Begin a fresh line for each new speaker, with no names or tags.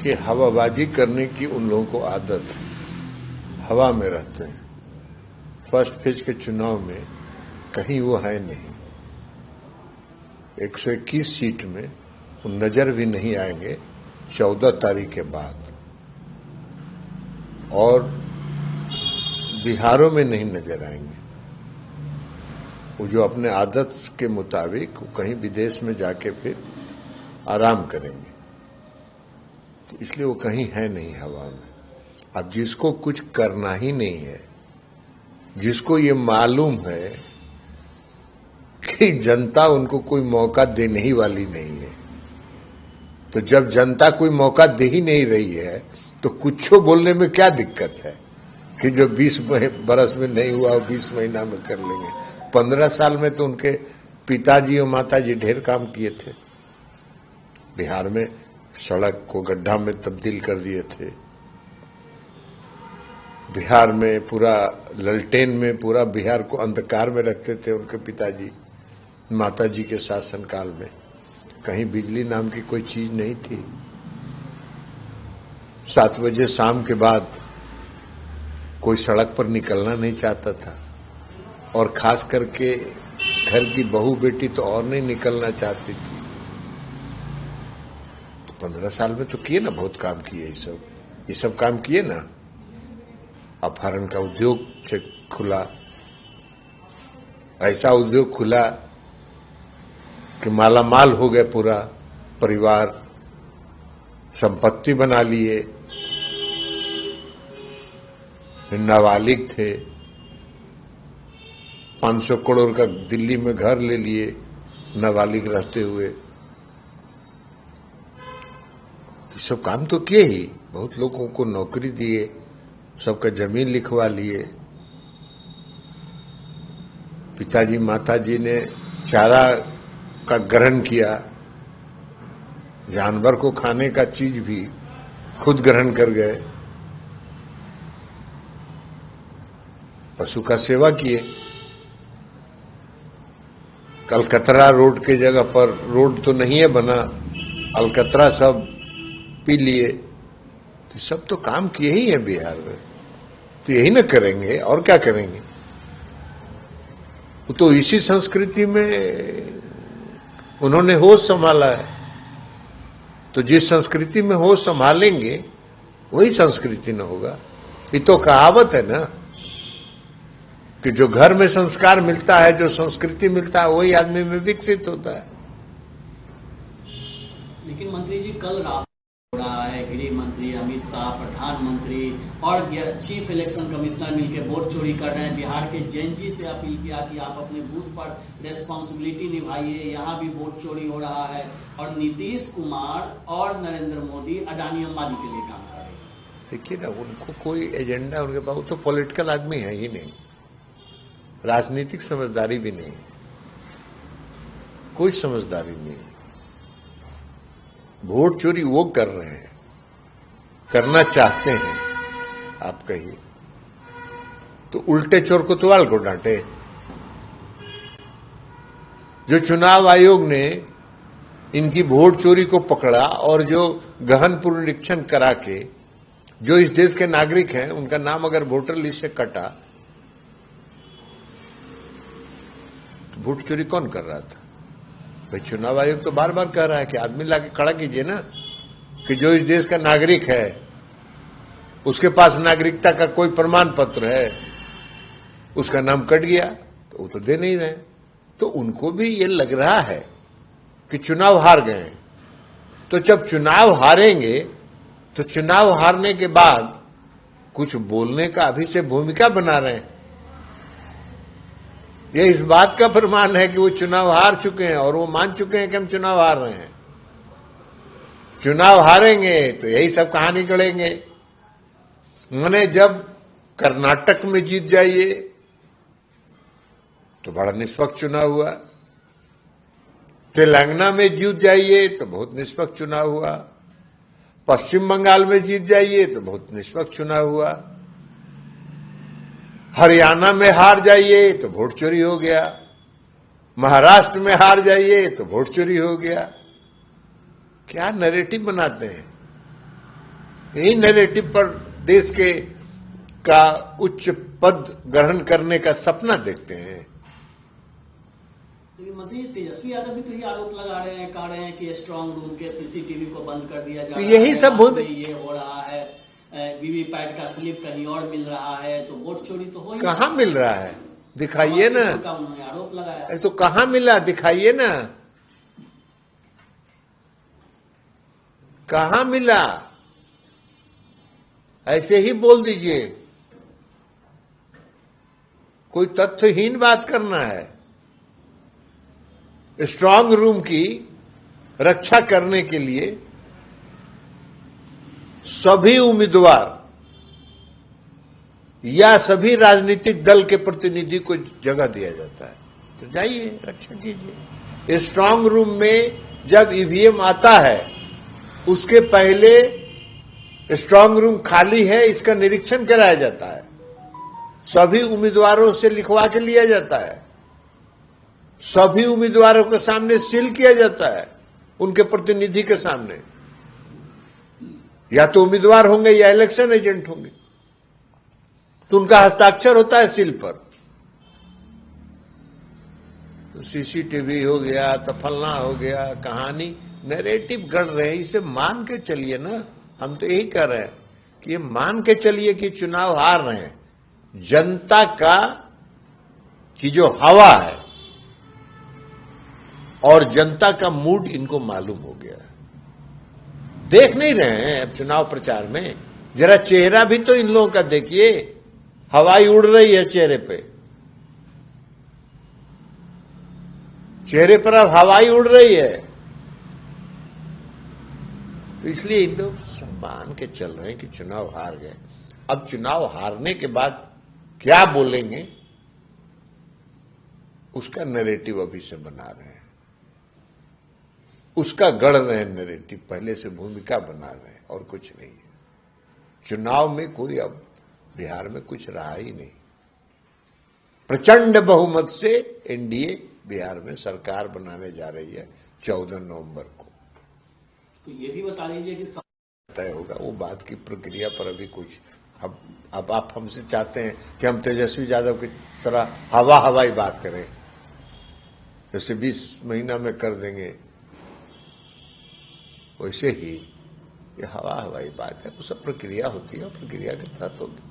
कि हवाबाजी करने की उन लोगों को आदत है, हवा में रहते हैं। फर्स्ट फेज के चुनाव में कहीं वो है नहीं। 121 सीट में वो नजर भी नहीं आएंगे 14 तारीख के बाद, और बिहारों में नहीं नजर आएंगे। वो जो अपने आदत के मुताबिक कहीं विदेश में जाके फिर आराम करेंगे, तो इसलिए वो कहीं है नहीं हवा में। अब जिसको कुछ करना ही नहीं है, जिसको ये मालूम है कि जनता उनको कोई मौका देने ही वाली नहीं है, तो जब जनता कोई मौका दे ही नहीं रही है तो कुछ बोलने में क्या दिक्कत है कि जो 20 बरस में नहीं हुआ 20 महीना में कर लेंगे। 15 साल में तो उनके पिताजी और माताजी ढेर काम किए थे। बिहार में सड़क को गड्ढा में तब्दील कर दिए थे। बिहार में पूरा ललटेन में पूरा बिहार को अंधकार में रखते थे उनके पिताजी माताजी के शासनकाल में। कहीं बिजली नाम की कोई चीज नहीं थी। 7 बजे शाम के बाद कोई सड़क पर निकलना नहीं चाहता था, और खास करके घर की बहू बेटी तो और नहीं निकलना चाहती थी। तो 15 साल में तो किए ना, बहुत काम किए ये सब काम किए ना। अपहरण का उद्योग से खुला, ऐसा उद्योग खुला कि मालामाल हो गए पूरा परिवार, संपत्ति बना लिए। नाबालिग थे, 500 करोड़ का दिल्ली में घर ले लिए नाबालिग रहते हुए। ये सब काम तो किए ही, बहुत लोगों को नौकरी दिए, सबका जमीन लिखवा लिए। पिताजी माताजी ने चारा का ग्रहण किया, जानवर को खाने का चीज भी खुद ग्रहण कर गए, पशु का सेवा किए। कलकतरा रोड के जगह पर, रोड तो नहीं है बना, अलकतरा सब पी लिए। तो सब तो काम किए ही है बिहार में, तो यही ना करेंगे और क्या करेंगे। वो तो इसी संस्कृति में उन्होंने होश संभाला है। तो जिस संस्कृति में होश संभालेंगे वही संस्कृति न होगा। ये तो कहावत है ना कि जो घर में संस्कार मिलता है, जो संस्कृति मिलता है, वही आदमी में विकसित होता है।
लेकिन मंत्री जी, कल रात हो रहा है, गृह मंत्री अमित शाह, प्रधानमंत्री और चीफ इलेक्शन कमिश्नर मिलकर वोट चोरी कर रहे हैं। बिहार के जेएनजी से अपील किया कि आप अपने बूथ पर रेस्पॉन्सिबिलिटी निभाइए, यहाँ भी वोट चोरी हो रहा है। और नीतीश कुमार और नरेंद्र मोदी अडानी अंबानी के लिए काम कर रहे हैं।
देखिए ना, उनको कोई एजेंडा उनके पास, तो पॉलिटिकल आदमी है ही नहीं, राजनीतिक समझदारी भी नहीं, कोई समझदारी नहीं। वोट चोरी वो कर रहे हैं, करना चाहते हैं। आप कहिए तो उल्टे चोर कोतवाल को डांटे। जो चुनाव आयोग ने इनकी वोट चोरी को पकड़ा और जो गहन पुनरीक्षण करा के जो इस देश के नागरिक हैं उनका नाम अगर वोटर लिस्ट से कटा, तो वोट चोरी कौन कर रहा था? भाई चुनाव आयोग तो बार बार कह रहा है कि आदमी लाके खड़ा कीजिए ना कि जो इस देश का नागरिक है उसके पास नागरिकता का कोई प्रमाण पत्र है, उसका नाम कट गया तो वो तो दे नहीं रहे। तो उनको भी ये लग रहा है कि चुनाव हार गए, तो जब चुनाव हारेंगे तो चुनाव हारने के बाद कुछ बोलने का अभी से भूमिका बना रहे हैं। ये इस बात का प्रमाण है कि वो चुनाव हार चुके हैं और वो मान चुके हैं कि हम चुनाव हार रहे हैं। चुनाव हारेंगे तो यही सब कहानी गढ़ेंगे। मैंने जब कर्नाटक में जीत जाइए तो बड़ा निष्पक्ष चुनाव हुआ, तेलंगाना में जीत जाइए तो बहुत निष्पक्ष चुनाव हुआ, पश्चिम बंगाल में जीत जाइए तो बहुत निष्पक्ष चुनाव हुआ, हरियाणा में हार जाइए तो वोट चोरी हो गया, महाराष्ट्र में हार जाइए तो वोट चोरी हो गया। क्या नैरेटिव बनाते हैं यही नैरेटिव पर देश के का उच्च पद ग्रहण करने का सपना देखते हैं।
मंत्री तेजस्वी यादव भी तो ये आरोप लगा रहे हैं, कह रहे हैं कि स्ट्रांग रूम के सीसीटीवी को बंद कर दिया जा
तो
रहा
यही
है,
सब
ये हो रहा है, वीवीपैट का स्लिप कहीं और मिल रहा है, तो वोट चोरी तो हो ही
कहाँ मिल रहा है, दिखाइए ना।
उन्होंने आरोप लगाया।
तो कहाँ मिला, दिखाइए ना, कहाँ मिला, ऐसे ही बोल दीजिए। कोई तथ्यहीन बात करना है। स्ट्रांग रूम की रक्षा करने के लिए सभी उम्मीदवार या सभी राजनीतिक दल के प्रतिनिधि को जगह दिया जाता है, तो जाइए रक्षा कीजिए। स्ट्रांग रूम में जब ईवीएम आता है उसके पहले स्ट्रांग रूम खाली है इसका निरीक्षण कराया जाता है, सभी उम्मीदवारों से लिखवा के लिया जाता है, सभी उम्मीदवारों के सामने सील किया जाता है, उनके प्रतिनिधि के सामने, या तो उम्मीदवार होंगे या इलेक्शन एजेंट होंगे, तो उनका हस्ताक्षर होता है सील पर। तो सीसीटीवी हो गया तो फलना हो गया, कहानी नैरेटिव गढ़ रहे हैं, इसे मान के चलिए ना। हम तो यही कह रहे हैं कि ये मान के चलिए कि चुनाव हार रहे हैं, जनता का की जो हवा है और जनता का मूड इनको मालूम हो गया है। देख नहीं रहे हैं अब चुनाव प्रचार में, जरा चेहरा भी तो इन लोगों का देखिए, हवाई उड़ रही है चेहरे पे, चेहरे पर अब हवाई उड़ रही है। तो इसलिए इन लोग मान के चल रहे हैं कि चुनाव हार गए। अब चुनाव हारने के बाद क्या बोलेंगे उसका नैरेटिव अभी से बना रहे हैं, उसका गढ़ रहे हैं नैरेटिव, पहले से भूमिका बना रहे हैं और कुछ नहीं है। चुनाव में कोई अब बिहार में कुछ रहा ही नहीं। प्रचंड बहुमत से एनडीए बिहार में सरकार बनाने जा रही है 14 नवंबर को।
तो ये भी बता दीजिए कि
तय होगा, वो बात की प्रक्रिया पर अभी कुछ। अब आप हमसे चाहते हैं कि हम तेजस्वी यादव की तरह हवाई बात करें, जैसे 20 महीना में कर देंगे, वैसे ही ये हवाई बात है, वो सब प्रक्रिया होती है, प्रक्रिया के तहत होगी।